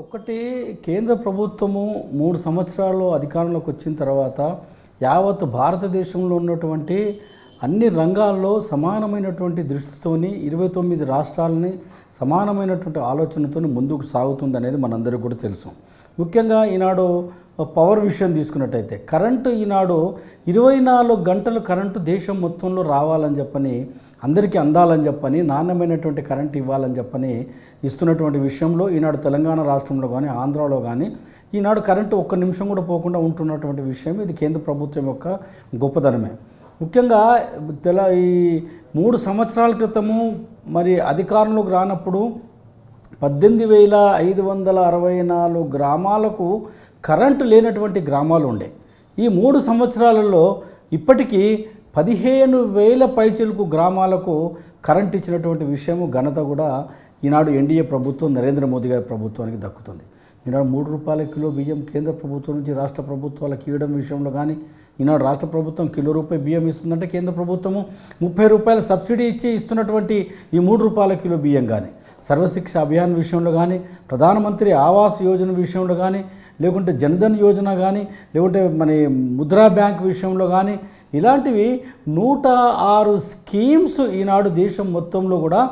ఒకటి కేంద్ర ప్రభుత్వము 3 సంవత్సరాలు అధికారంలోకి వచ్చిన తర్వాత యావత్ భారతదేశంలో ఉన్నటువంటి అన్ని రంగాల్లో సమానమైనటువంటి దృష్టితోని 29 రాష్ట్రాలని సమానమైనటువంటి ఆలోచనతో ముందుకు సాగుతుంది అనేది మనందరికీ కూడా తెలుసు. ముఖ్యంగా ఈనాడు పవర్ విషయం తీసుకున్నట్టయితే కరెంటు ఈనాడు 24 గంటలు కరెంటు దేశం మొత్తంలో రావాలని చెప్పని, అందరికీ అందాలని చెప్పని, నాణ్యమైనటువంటి కరెంటు ఇవ్వాలని చెప్పని ఇస్తున్నటువంటి విషయంలో ఈనాడు తెలంగాణ రాష్ట్రంలో కానీ ఆంధ్రాలో కానీ ఈనాడు కరెంటు ఒక్క నిమిషం కూడా పోకుండా ఉంటున్నటువంటి విషయం ఇది కేంద్ర ప్రభుత్వం యొక్క గొప్పదనమే. ముఖ్యంగా ఈ 3 సంవత్సరాల క్రితము మరి అధికారంలోకి రానప్పుడు 18,564 గ్రామాలకు కరెంటు లేనటువంటి గ్రామాలు ఉండే. ఈ 3 సంవత్సరాలలో ఇప్పటికీ 15,000 పైచిలకు గ్రామాలకు కరెంట్ ఇచ్చినటువంటి విషయము ఘనత కూడా ఈనాడు ఎన్డీఏ ప్రభుత్వం నరేంద్ర మోదీ గారి ప్రభుత్వానికి దక్కుతుంది. ఈనాడు 3 రూపాయల కిలో బియ్యం కేంద్ర ప్రభుత్వం నుంచి రాష్ట్ర ప్రభుత్వాలకు ఇవ్వడం విషయంలో కానీ, ఈనాడు రాష్ట్ర ప్రభుత్వం కిలో రూపాయి బియ్యం ఇస్తుందంటే కేంద్ర ప్రభుత్వము 30 రూపాయల సబ్సిడీ ఇచ్చి ఇస్తున్నటువంటి ఈ 3 రూపాయల కిలో బియ్యం కానీ, సర్వశిక్ష అభియాన్ విషయంలో కానీ, ప్రధానమంత్రి ఆవాస్ యోజన విషయంలో కానీ, లేకుంటే జన్ధన్ యోజన కానీ, లేకుంటే మన ముద్రా బ్యాంక్ విషయంలో కానీ ఇలాంటివి 106 స్కీమ్స్ ఈనాడు దేశం మొత్తంలో కూడా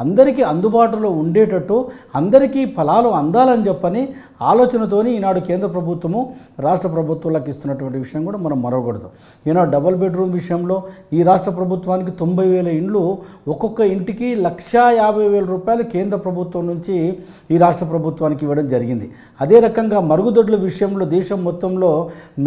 అందరికీ అందుబాటులో ఉండేటట్టు, అందరికీ ఫలాలు అందాలని చెప్పని ఆలోచనతోని ఈనాడు కేంద్ర ప్రభుత్వము రాష్ట్ర ప్రభుత్వాలకు ఇస్తున్నటువంటి విషయం కూడా మనం మరవకూడదు. ఈనాడు డబుల్ బెడ్రూమ్ విషయంలో ఈ రాష్ట్ర ప్రభుత్వానికి 90,000 ఇండ్లు, ఒక్కొక్క ఇంటికి 150,000 రూపాయలు కేంద్ర ప్రభుత్వం నుంచి ఈ రాష్ట్ర ప్రభుత్వానికి ఇవ్వడం జరిగింది. అదే రకంగా మరుగుదొడ్ల విషయంలో దేశం మొత్తంలో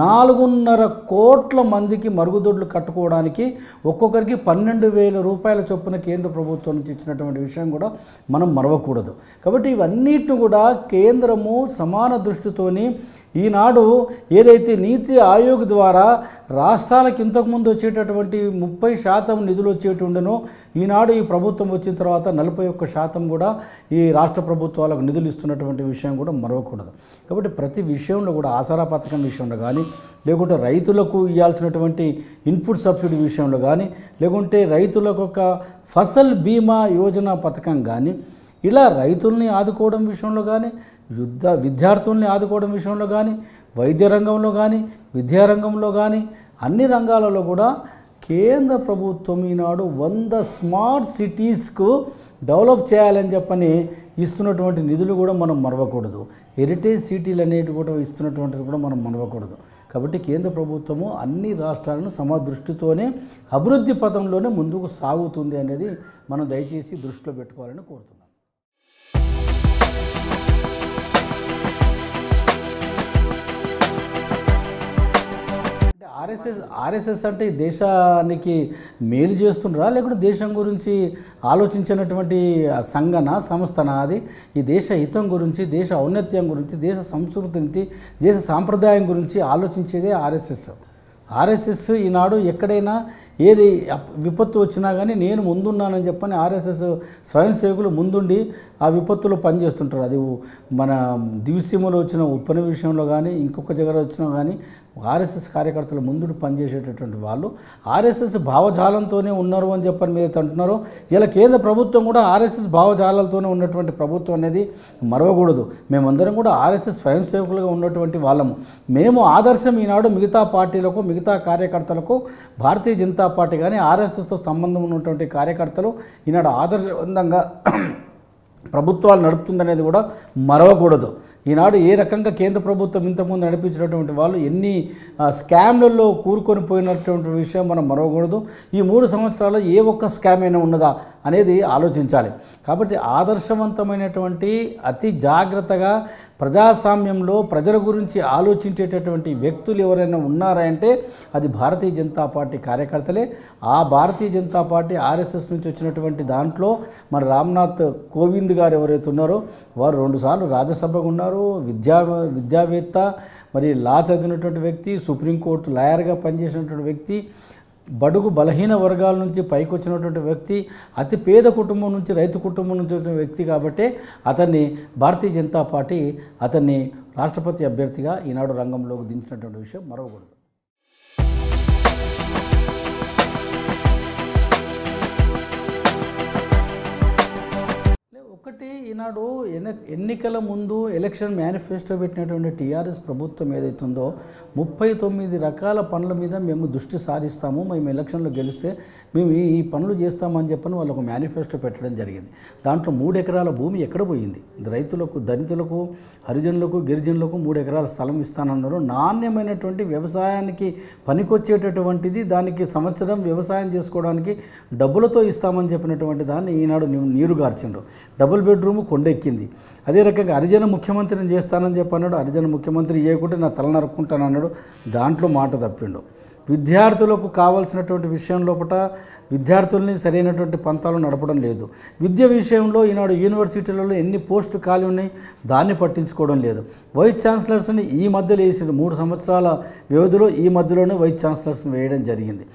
4.5 కోట్ల మందికి మరుగుదొడ్లు కట్టుకోవడానికి ఒక్కొక్కరికి 12,000 రూపాయల చొప్పున కేంద్ర ప్రభుత్వం నుంచి ఇచ్చినటువంటి విషయం కూడా మనం మరవకూడదు. కాబట్టి ఇవన్నిటిని కూడా కేంద్రము సమాన దృష్టితోని ఈనాడు ఏదైతే నీతి ఆయోగ్ ద్వారా రాష్ట్రాలకు ఇంతకుముందు వచ్చేటటువంటి 30% నిధులు వచ్చేటుండెనో ఈనాడు ఈ ప్రభుత్వం వచ్చిన తర్వాత 41% కూడా ఈ రాష్ట్ర ప్రభుత్వాలకు నిధులు ఇస్తున్నటువంటి విషయం కూడా మరవకూడదు. కాబట్టి ప్రతి విషయంలో కూడా ఆసరా పథకం విషయంలో కానీ, లేకుంటే రైతులకు ఇవ్వాల్సినటువంటి ఇన్పుట్ సబ్సిడీ విషయంలో కానీ, లేకుంటే రైతులకు ఒక ఫసల్ బీమా యోజన పథకం కానీ, ఇలా రైతుల్ని ఆదుకోవడం విషయంలో కానీ, విద్యార్థుల్ని ఆదుకోవడం విషయంలో కానీ, వైద్య రంగంలో కానీ, విద్యారంగంలో కానీ అన్ని రంగాలలో కూడా కేంద్ర ప్రభుత్వం ఈనాడు 100 స్మార్ట్ సిటీస్కు డెవలప్ చేయాలని చెప్పని ఇస్తున్నటువంటి నిధులు కూడా మనం మరవకూడదు. హెరిటేజ్ సిటీలు అనేవి కూడా ఇస్తున్నటువంటిది కూడా మనం మరవకూడదు. కాబట్టి కేంద్ర ప్రభుత్వము అన్ని రాష్ట్రాలను సమదృష్టితోనే అభివృద్ధి పథంలోనే ముందుకు సాగుతుంది అనేది మనం దయచేసి దృష్టిలో పెట్టుకోవాలని కోరుతున్నాను. ఆర్ఎస్ఎస్ అంటే దేశానికి మేలు చేస్తుండ్రా, లేకుంటే దేశం గురించి ఆలోచించినటువంటి సంస్థనా? అది ఈ దేశ హితం గురించి, దేశ ఔన్నత్యం గురించి, దేశ సంస్కృతి గురించి, దేశ సాంప్రదాయం గురించి ఆలోచించేదే ఆర్ఎస్ఎస్ ఈనాడు ఎక్కడైనా ఏది విపత్తు వచ్చినా కానీ నేను ముందున్నానని చెప్పని ఆర్ఎస్ఎస్ స్వయం సేవకులు ముందుండి ఆ విపత్తులో పనిచేస్తుంటారు. అది మన దివిసీమలో వచ్చిన ఉప్పని విషయంలో కానీ, ఇంకొక దగ్గర వచ్చినా కానీ ఆర్ఎస్ఎస్ కార్యకర్తలు ముందుడు పనిచేసేటటువంటి వాళ్ళు ఆర్ఎస్ఎస్ భావజాలంతోనే ఉన్నారు అని చెప్పని మీరు అంటున్నారు. ఇలా కేంద్ర ప్రభుత్వం కూడా ఆర్ఎస్ఎస్ భావజాలాలతోనే ఉన్నటువంటి ప్రభుత్వం అనేది మరవకూడదు. మేమందరం కూడా ఆర్ఎస్ఎస్ స్వయం సేవకులుగా ఉన్నటువంటి వాళ్ళము. మేము ఆదర్శం ఈనాడు మిగతా పార్టీలకు, మిగతా కార్యకర్తలకు భారతీయ జనతా పార్టీ కానీ ఆర్ఎస్ఎస్తో సంబంధం ఉన్నటువంటి కార్యకర్తలు ఈనాడు ఆదర్శవంతంగా ప్రభుత్వాలు నడుపుతుందనేది కూడా మరవకూడదు. ఈనాడు ఏ రకంగా కేంద్ర ప్రభుత్వం ఇంతకుముందు నడిపించినటువంటి వాళ్ళు ఎన్ని స్కామ్లలో కూరుకొని పోయినటువంటి విషయం మనం మరవకూడదు. ఈ 3 సంవత్సరాల్లో ఏ ఒక్క స్కామ్ అయినా ఉన్నదా అనేది ఆలోచించాలి. కాబట్టి ఆదర్శవంతమైనటువంటి అతి జాగ్రత్తగా ప్రజాస్వామ్యంలో ప్రజల గురించి ఆలోచించేటటువంటి వ్యక్తులు ఎవరైనా ఉన్నారంటే అది భారతీయ జనతా పార్టీ కార్యకర్తలే. ఆ భారతీయ జనతా పార్టీ ఆర్ఎస్ఎస్ నుంచి వచ్చినటువంటి దాంట్లో మరి రామ్నాథ్ కోవింద్ గారు ఎవరైతే ఉన్నారో వారు 2 సార్లు రాజ్యసభకు ఉన్నారు. విద్యావేత్త, మరి లా చదివినటువంటి వ్యక్తి, సుప్రీంకోర్టు లాయర్గా పనిచేసినటువంటి వ్యక్తి, బడుగు బలహీన వర్గాల నుంచి పైకి వచ్చినటువంటి వ్యక్తి, అతి పేద కుటుంబం నుంచి, రైతు కుటుంబం నుంచి వచ్చిన వ్యక్తి. కాబట్టి అతన్ని భారతీయ జనతా పార్టీ అతన్ని రాష్ట్రపతి అభ్యర్థిగా ఈనాడు రంగంలోకి దించినటువంటి విషయం మరవకూడదు. ఒకటి ఈనాడు ఎన్నికల ముందు ఎలక్షన్ మేనిఫెస్టో పెట్టినటువంటి టీఆర్ఎస్ ప్రభుత్వం ఏదైతుందో 39 రకాల పనుల మీద మేము దృష్టి సారిస్తాము, మేము ఎలక్షన్లో గెలిస్తే మేము ఈ పనులు చేస్తామని చెప్పని వాళ్ళు ఒక మేనిఫెస్టో పెట్టడం జరిగింది. దాంట్లో 3 ఎకరాల భూమి ఎక్కడ పోయింది? రైతులకు, దళితులకు, హరిజనులకు, గిరిజనులకు 3 ఎకరాల స్థలం ఇస్తానన్నారు. నాణ్యమైనటువంటి వ్యవసాయానికి పనికొచ్చేటటువంటిది, దానికి సంవత్సరం వ్యవసాయం చేసుకోవడానికి డబ్బులతో ఇస్తామని చెప్పినటువంటి దాన్ని ఈనాడు నీరుగార్చిండ్రు. Double bedroom కొండెక్కింది. అదే రకంగా హరిజన ముఖ్యమంత్రిని చేస్తానని చెప్పన్నాడు. హరిజన ముఖ్యమంత్రి చేయకుంటే నా తల నరుక్కుంటానన్నాడు. దాంట్లో మాట తప్పిండు. విద్యార్థులకు కావాల్సినటువంటి విషయం లోపల విద్యార్థుల్ని సరైనటువంటి పంతాలు నడపడం లేదు. విద్య విషయంలో ఈనాడు యూనివర్సిటీలలో ఎన్ని పోస్టులు ఖాళీ ఉన్నాయి దాన్ని పట్టించుకోవడం లేదు. వైస్ ఛాన్సలర్స్ని ఈ మధ్యలో వేసింది. 3 సంవత్సరాల వ్యవధిలో ఈ మధ్యలోనే వైస్ ఛాన్సలర్స్ని వేయడం జరిగింది.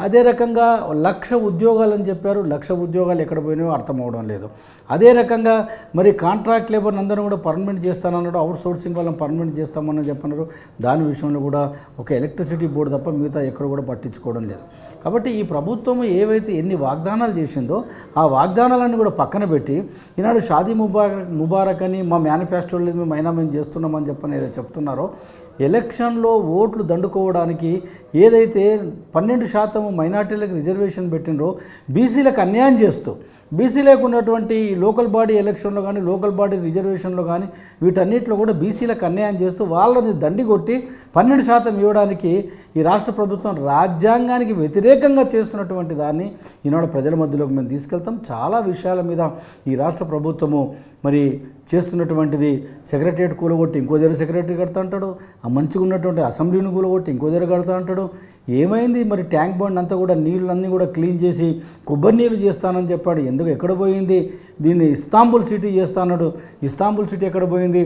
అదే రకంగా 1,00,000 ఉద్యోగాలని చెప్పారు. 1,00,000 ఉద్యోగాలు ఎక్కడ పోయినాయో అర్థం అవడం లేదు. అదే రకంగా మరి కాంట్రాక్ట్ లేబర్ అందరూ కూడా పర్మనెంట్ చేస్తానన్నాడు. అవుట్ సోర్సింగ్ వాళ్ళని పర్మనెంట్ చేస్తామని చెప్పన్నారు. దాని విషయంలో కూడా ఒక ఎలక్ట్రిసిటీ బోర్డు తప్ప మిగతా ఎక్కడ కూడా పట్టించుకోవడం లేదు. కాబట్టి ఈ ప్రభుత్వం ఏవైతే ఎన్ని వాగ్దానాలు చేసిందో ఆ వాగ్దానాలన్నీ కూడా పక్కన పెట్టి ఈనాడు షాదీ ముబారక్ అని మా మేనిఫెస్టోలో మేము చేస్తున్నామని చెప్పని ఏదో చెప్తున్నారో, ఎలక్షన్లో ఓట్లు దండుకోవడానికి ఏదైతే 12% మైనార్టీలకు రిజర్వేషన్ పెట్టినరో బీసీలకు అన్యాయం చేస్తూ, బీసీలకు ఉన్నటువంటి లోకల్ బాడీ ఎలక్షన్లో కానీ, లోకల్ బాడీ రిజర్వేషన్లో కానీ వీటన్నిటిలో కూడా బీసీలకు అన్యాయం చేస్తూ వాళ్ళని దండిగొట్టి 12% ఇవ్వడానికి ఈ రాష్ట్ర ప్రభుత్వం రాజ్యాంగానికి వ్యతిరేకంగా చేస్తున్నటువంటి దాన్ని ఈనాడు ప్రజల మధ్యలోకి మేము తీసుకెళ్తాం. చాలా విషయాల మీద ఈ రాష్ట్ర ప్రభుత్వము మరి చేస్తున్నటువంటిది, సెక్రటరియట్ కూలగొట్టి ఇంకో దగ్గర సెక్రటరీ కడతా అంటాడు, ఆ మంచిగా ఉన్నటువంటి అసెంబ్లీని కూలగొట్టి ఇంకో దగ్గర కడతా అంటాడు. ఏమైంది మరి? ట్యాంక్ బండ్ అంతా కూడా నీళ్ళన్నీ కూడా క్లీన్ చేసి కొబ్బరి నీళ్ళు చేస్తానని చెప్పాడు. ఎందుకు ఎక్కడ పోయింది? దీన్ని ఇస్తాంబుల్ సిటీ చేస్తా అన్నాడు. ఇస్తాంబుల్ సిటీ ఎక్కడ పోయింది?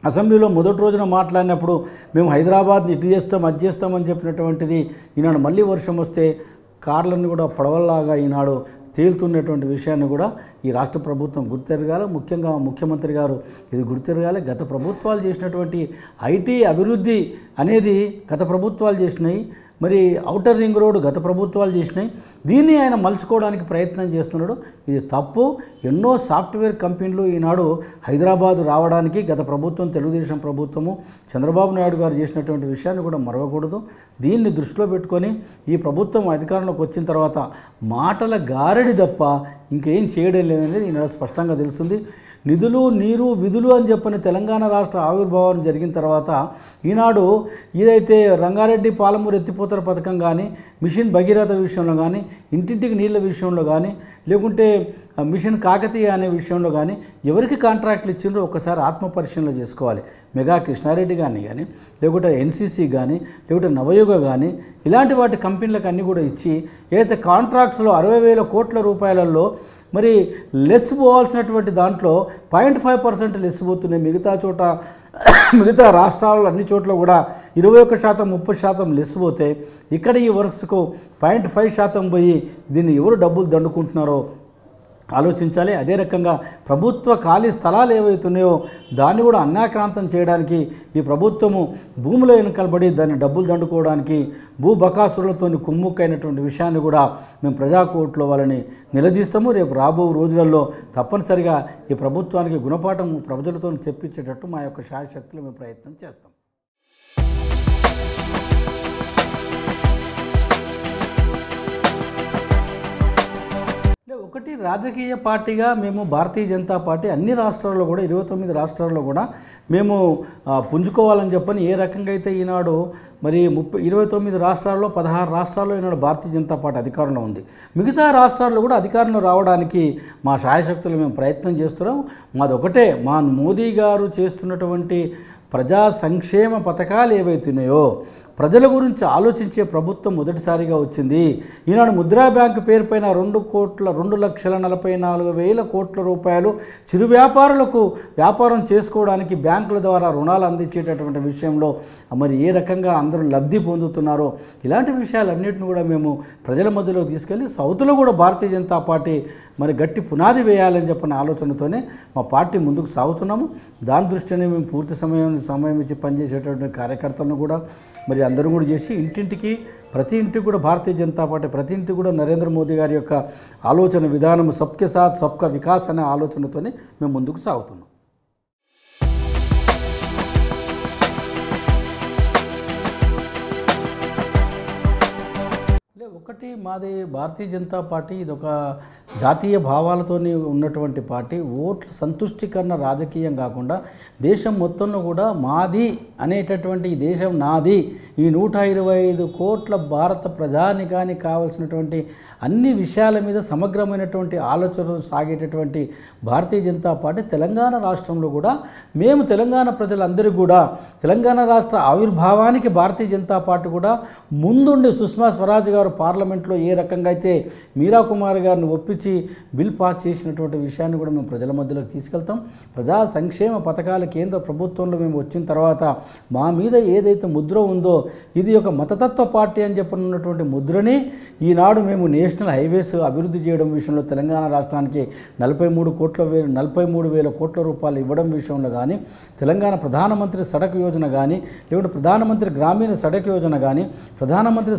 అసెంబ్లీలో మొదటి రోజున మాట్లాడినప్పుడు మేము హైదరాబాద్ని ఇటు చేస్తాం అది చేస్తామని చెప్పినటువంటిది ఈనాడు మళ్ళీ వర్షం వస్తే కార్లన్నీ కూడా పడవల్లాగా ఈనాడు తేలుతున్నటువంటి విషయాన్ని కూడా ఈ రాష్ట్ర ప్రభుత్వం గుర్తెరగాలి. ముఖ్యంగా ముఖ్యమంత్రి గారు ఇది గుర్తెరగాలి. గత ప్రభుత్వాలు చేసినటువంటి ఐటీ అభివృద్ధి అనేది గత ప్రభుత్వాలు చేసినాయి. మరి ఔటర్ రింగ్ రోడ్ గత ప్రభుత్వాలు చేసినాయి. దీన్ని ఆయన మలుచుకోవడానికి ప్రయత్నం చేస్తున్నాడు. ఇది తప్పు. ఎన్నో సాఫ్ట్వేర్ కంపెనీలు ఈనాడు హైదరాబాదు రావడానికి గత ప్రభుత్వం, తెలుగుదేశం ప్రభుత్వము, చంద్రబాబు నాయుడు గారు చేసినటువంటి విషయాన్ని కూడా మరవకూడదు. దీన్ని దృష్టిలో పెట్టుకొని ఈ ప్రభుత్వం అధికారంలోకి వచ్చిన తర్వాత మాటల గారడి తప్ప ఇంకేం చేయడం లేదనేది ఈనాడు స్పష్టంగా తెలుస్తుంది. నిధులు, నీరు, విధులు అని చెప్పని తెలంగాణ రాష్ట్ర ఆవిర్భావం జరిగిన తర్వాత ఈనాడు ఏదైతే రంగారెడ్డి పాలమూరు ఎత్తిపోతల పథకం కానీ, మిషన్ భగీరథ విషయంలో కానీ, ఇంటింటికి నీళ్ళ విషయంలో కానీ, లేకుంటే మిషన్ కాకతీయ అనే విషయంలో కానీ ఎవరికి కాంట్రాక్ట్లు ఇచ్చిండ్రో ఒక్కసారి ఆత్మపరిశీలన చేసుకోవాలి. మెగా కృష్ణారెడ్డి కానీ లేకుంటే ఎన్సీసీ కానీ, లేకుంటే నవయుగ కానీ ఇలాంటి వాటి కంపెనీలకు అన్నీ కూడా ఇచ్చి ఏదైతే కాంట్రాక్ట్స్లో 60,000 కోట్ల రూపాయలలో మరి లెస్ పోవాల్సినటువంటి దాంట్లో 0.5% లెస్ పోతున్నాయి. మిగతా రాష్ట్రాల్లో అన్ని చోట్ల కూడా 21%, 30% లెస్ పోతే ఇక్కడ ఈ వర్క్స్కు 0.5% పోయి దీన్ని ఎవరు డబ్బులు దండుకుంటున్నారో ఆలోచించాలి. అదే రకంగా ప్రభుత్వ ఖాళీ స్థలాలు ఏవైతున్నాయో దాన్ని కూడా అన్యాక్రాంతం చేయడానికి ఈ ప్రభుత్వము భూముల వెనుకలబడి దాన్ని డబ్బులు దండుకోవడానికి భూబకాసురులతో కుమ్ముక్కైనటువంటి విషయాన్ని కూడా మేము ప్రజాకోర్టులో వాళ్ళని నిలదీస్తాము. రేపు రాబో రోజులలో తప్పనిసరిగా ఈ ప్రభుత్వానికి గుణపాఠం ప్రజలతో చెప్పించేటట్టు మా యొక్క శాయశక్తులు మేము ప్రయత్నం చేస్తాం. ఒకటి, రాజకీయ పార్టీగా మేము భారతీయ జనతా పార్టీ అన్ని రాష్ట్రాల్లో కూడా 29 రాష్ట్రాల్లో కూడా మేము పుంజుకోవాలని చెప్పని ఏ రకంగా అయితే ఈనాడు మరి 29 రాష్ట్రాల్లో 16 రాష్ట్రాల్లో ఈనాడు భారతీయ జనతా పార్టీ అధికారంలో ఉంది. మిగతా రాష్ట్రాల్లో కూడా అధికారంలో రావడానికి మా శాయశక్తులు మేము ప్రయత్నం చేస్తున్నాం. మాదొకటే, మా మోదీ గారు చేస్తున్నటువంటి ప్రజా సంక్షేమ పథకాలు ఏవైతున్నాయో ప్రజల గురించి ఆలోచించే ప్రభుత్వం మొదటిసారిగా వచ్చింది. ఈనాడు ముద్రా బ్యాంకు పేరుపైన 2,44,000 కోట్ల రూపాయలు చిరు వ్యాపారులకు వ్యాపారం చేసుకోవడానికి బ్యాంకుల ద్వారా రుణాలు అందించేటటువంటి విషయంలో మరి ఏ రకంగా అందరూ లబ్ధి పొందుతున్నారో ఇలాంటి విషయాలన్నింటినీ కూడా మేము ప్రజల మధ్యలో తీసుకెళ్ళి సౌత్లో కూడా భారతీయ జనతా పార్టీ మరి గట్టి పునాది వేయాలని చెప్పిన ఆలోచనతోనే మా పార్టీ ముందుకు సాగుతున్నాము. దాని దృష్టిని మేము పూర్తి సమయం ఇచ్చి పనిచేసేటటువంటి కార్యకర్తలను కూడా మరి అందరూ కూడా చేసి ఇంటింటికి ప్రతి ఇంటికి కూడా భారతీయ జనతా పార్టీ ప్రతి ఇంటికి కూడా నరేంద్ర మోదీ గారి యొక్క ఆలోచన విధానం సబ్కే సాత్ సబ్కా వికాస్ అనే ఆలోచనతోనే మేము ముందుకు సాగుతున్నాం. ఒకటి మాది భారతీయ జనతా పార్టీ ఇది ఒక జాతీయ భావాలతో ఉన్నటువంటి పార్టీ. ఓట్ల సంతుష్టికరణ రాజకీయం కాకుండా దేశం మొత్తంలో కూడా మాది అనేటటువంటి ఈ దేశం నాది, ఈ 125 కోట్ల భారత ప్రజానికానికి కావాల్సినటువంటి అన్ని విషయాల మీద సమగ్రమైనటువంటి ఆలోచనలు సాగేటటువంటి భారతీయ జనతా పార్టీ తెలంగాణ రాష్ట్రంలో కూడా మేము తెలంగాణ ప్రజలందరూ కూడా తెలంగాణ రాష్ట్ర ఆవిర్భావానికి భారతీయ జనతా పార్టీ కూడా ముందుండి సుష్మా స్వరాజ్ గారు పార్లమెంట్లో ఏ రకంగా అయితే మీరా కుమార్ గారిని ఒప్పించి బిల్ పాస్ చేసినటువంటి విషయాన్ని కూడా మేము ప్రజల మధ్యలోకి తీసుకెళ్తాం. ప్రజా సంక్షేమ పథకాలు కేంద్ర ప్రభుత్వంలో మేము వచ్చిన తర్వాత మా మీద ఏదైతే ముద్ర ఉందో ఇది ఒక మతతత్వ పార్టీ అని చెప్పనున్నటువంటి ముద్రని ఈనాడు మేము నేషనల్ హైవేస్ అభివృద్ధి చేయడం విషయంలో తెలంగాణ రాష్ట్రానికి 43,000 కోట్ల రూపాయలు ఇవ్వడం విషయంలో కానీ, తెలంగాణ ప్రధానమంత్రి సడక్ యోజన కానీ, లేకుంటే ప్రధానమంత్రి గ్రామీణ సడక్ యోజన కానీ, ప్రధానమంత్రి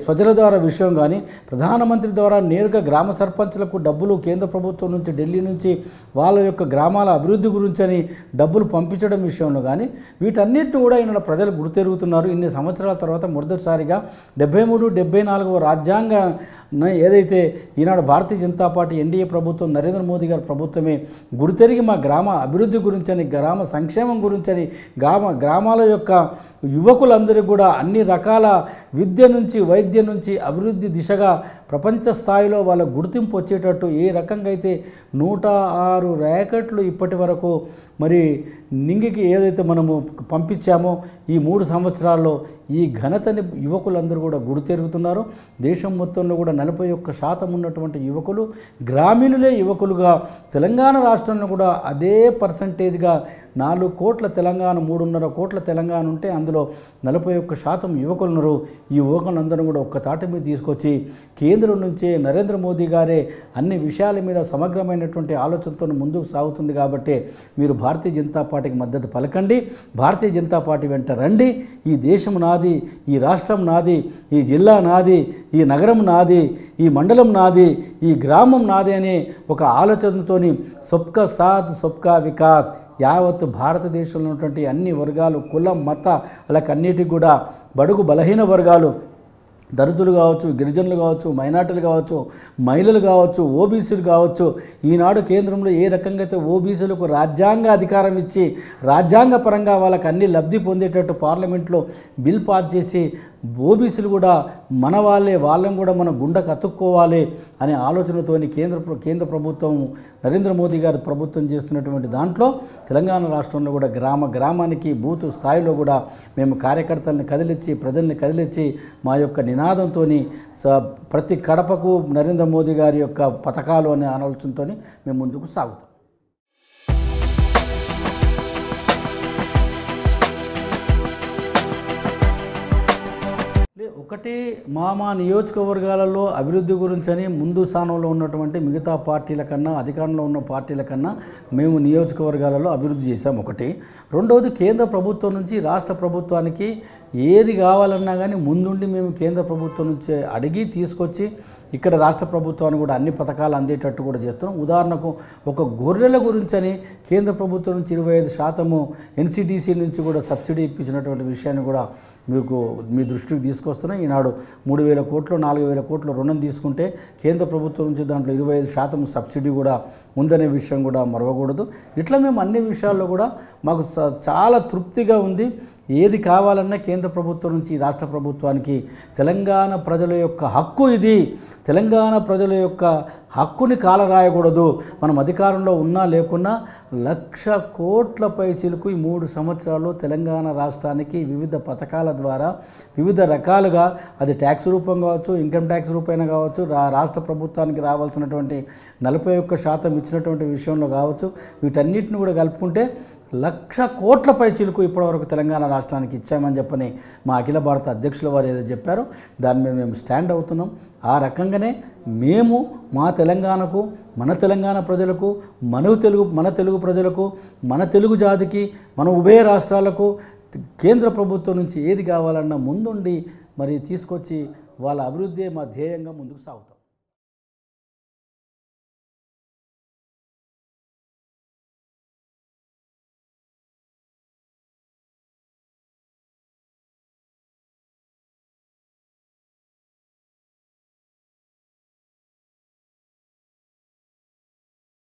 స్వజల ద్వారా విషయం కానీ, ప్రధానమంత్రి ద్వారా నేరుగా గ్రామ సర్పంచ్లకు డబ్బులు కేంద్ర ప్రభుత్వం నుంచి ఢిల్లీ నుంచి వాళ్ళ యొక్క గ్రామాల అభివృద్ధి గురించి అని డబ్బులు పంపించడం విషయంలో కానీ వీటన్నిటిని కూడా ఈనాడు ప్రజలు గుర్తెరుగుతున్నారు. ఇన్ని సంవత్సరాల తర్వాత మొదటిసారిగా 73-74వ రాజ్యాంగాన్ని ఏదైతే ఈనాడు భారతీయ జనతా పార్టీ ఎన్డీఏ ప్రభుత్వం నరేంద్ర మోదీ గారి ప్రభుత్వమే గుర్తెరిగి మా గ్రామ అభివృద్ధి గురించి అని, గ్రామ సంక్షేమం గురించి అని, గ్రామాల యొక్క యువకులందరికీ కూడా అన్ని రకాల విద్య నుంచి వైద్యం నుంచి అభివృద్ధి దిశగా ప్రపంచ స్థాయిలో వాళ్ళ గుర్తింపు వచ్చేటట్టు ఏ రకంగా అయితే 106 ర్యాకెట్లు ఇప్పటి వరకు మరి నింగికి ఏదైతే మనము పంపించామో ఈ 3 సంవత్సరాల్లో ఈ ఘనతని యువకులందరూ కూడా గుర్తెరుగుతున్నారు. దేశం మొత్తంలో కూడా 41% ఉన్నటువంటి యువకులు గ్రామీణులే యువకులుగా, తెలంగాణ రాష్ట్రంలో కూడా అదే పర్సంటేజ్గా 4 కోట్ల తెలంగాణ 3.5 కోట్ల తెలంగాణ ఉంటే అందులో 41% యువకులున్నారు. ఈ యువకులందరూ కూడా ఒక్క తాటి మీద తీసుకొచ్చి కేంద్రం నుంచే నరేంద్ర మోదీ గారే అన్ని విషయాల మీద సమగ్రమైనటువంటి ఆలోచనతో ముందుకు సాగుతుంది. కాబట్టి మీరు భారతీయ జనతా పార్టీకి మద్దతు పలకండి, భారతీయ జనతా పార్టీ వెంట రండి. ఈ దేశం నాది, ఈ రాష్ట్రం నాది, ఈ జిల్లా నాది, ఈ నగరం నాది, ఈ మండలం నాది, ఈ గ్రామం నాది అనే ఒక ఆలోచనతోని సబ్కా సాత్ సబ్కా వికాస్ యావత్ భారతదేశంలో ఉన్నటువంటి అన్ని వర్గాలు, కులం, మత వాళ్ళకన్నిటికి కూడా బడుగు బలహీన వర్గాలు, దళితులు కావచ్చు, గిరిజనులు కావచ్చు, మైనార్టీలు కావచ్చు, మహిళలు కావచ్చు, ఓబీసీలు కావచ్చు, ఈనాడు కేంద్రంలో ఏ రకంగా అయితే ఓబీసీలకు రాజ్యాంగ అధికారం ఇచ్చి రాజ్యాంగ పరంగా వాళ్ళకి అన్ని లబ్ధి పొందేటట్టు పార్లమెంట్లో బిల్ పాస్ చేసి ఓబీసీలు కూడా మన వాళ్ళని కూడా మన గుండెకు అతుక్కోవాలి అనే ఆలోచనతోని కేంద్ర ప్రభుత్వం నరేంద్ర మోదీ గారి ప్రభుత్వం చేస్తున్నటువంటి దాంట్లో తెలంగాణ రాష్ట్రంలో కూడా గ్రామానికి బూత్ స్థాయిలో కూడా మేము కార్యకర్తల్ని కదిలించి ప్రజల్ని కదిలించి మా యొక్క నినాదంతో ప్రతి కడపకు నరేంద్ర మోదీ గారి యొక్క పథకాలు అనే ఆలోచనతో మేము ముందుకు సాగుతాం. ఒకటి మా నియోజకవర్గాలలో అభివృద్ధి గురించని ముందు స్థానంలో ఉన్నటువంటి మిగతా పార్టీల కన్నా, అధికారంలో ఉన్న పార్టీల కన్నా మేము నియోజకవర్గాలలో అభివృద్ధి చేశాం. ఒకటి. రెండవది, కేంద్ర ప్రభుత్వం నుంచి రాష్ట్ర ప్రభుత్వానికి ఏది కావాలన్నా కానీ ముందుండి మేము కేంద్ర ప్రభుత్వం నుంచి అడిగి తీసుకొచ్చి ఇక్కడ రాష్ట్ర ప్రభుత్వాన్ని కూడా అన్ని పథకాలు అందేటట్టు కూడా చేస్తున్నాం. ఉదాహరణకు ఒక గొర్రెల గురించని కేంద్ర ప్రభుత్వం నుంచి 25% ఎన్సిడిసి నుంచి కూడా సబ్సిడీ ఇప్పించినటువంటి విషయాన్ని కూడా మీ దృష్టికి తీసుకొస్తున్నాం. ఈనాడు 3,000 కోట్లు 4,000 కోట్లు రుణం తీసుకుంటే కేంద్ర ప్రభుత్వం నుంచి దాంట్లో 25% సబ్సిడీ కూడా ఉందనే విషయం కూడా మరవకూడదు. ఇట్లా మేము అన్ని విషయాల్లో కూడా మాకు చాలా తృప్తిగా ఉంది. ఏది కావాలన్నా కేంద్ర ప్రభుత్వం నుంచి రాష్ట్ర ప్రభుత్వానికి తెలంగాణ ప్రజల యొక్క హక్కు ఇది. తెలంగాణ ప్రజల యొక్క హక్కుని కాలరాయకూడదు. మనం అధికారంలో ఉన్నా లేకున్నా 1,00,000 కోట్ల పైచిలకు ఈ 3 సంవత్సరాల్లో తెలంగాణ రాష్ట్రానికి వివిధ పథకాల ద్వారా వివిధ రకాలుగా అది ట్యాక్స్ రూపం కావచ్చు, ఇన్కమ్ ట్యాక్స్ రూపైన కావచ్చు, రాష్ట్ర ప్రభుత్వానికి రావాల్సినటువంటి 41% ఇచ్చినటువంటి విషయంలో కావచ్చు, వీటన్నిటిని కూడా కలుపుకుంటే 1,00,000 కోట్ల పైచిలకు ఇప్పటివరకు తెలంగాణ రాష్ట్రానికి ఇచ్చామని చెప్పని మా అఖిల భారత అధ్యక్షుల వారు ఏదో చెప్పారో దాని మీద మేము స్టాండ్ అవుతున్నాం. ఆ రకంగానే మేము మా తెలంగాణకు, మన తెలంగాణ ప్రజలకు, మన తెలుగు ప్రజలకు, మన తెలుగు జాతికి, మన ఉభయ రాష్ట్రాలకు కేంద్ర ప్రభుత్వం నుంచి ఏది కావాలన్నా ముందుండి మరి తీసుకొచ్చి వాళ్ళ అభివృద్ధి మా ధ్యేయంగా ముందుకు సాగుతాం.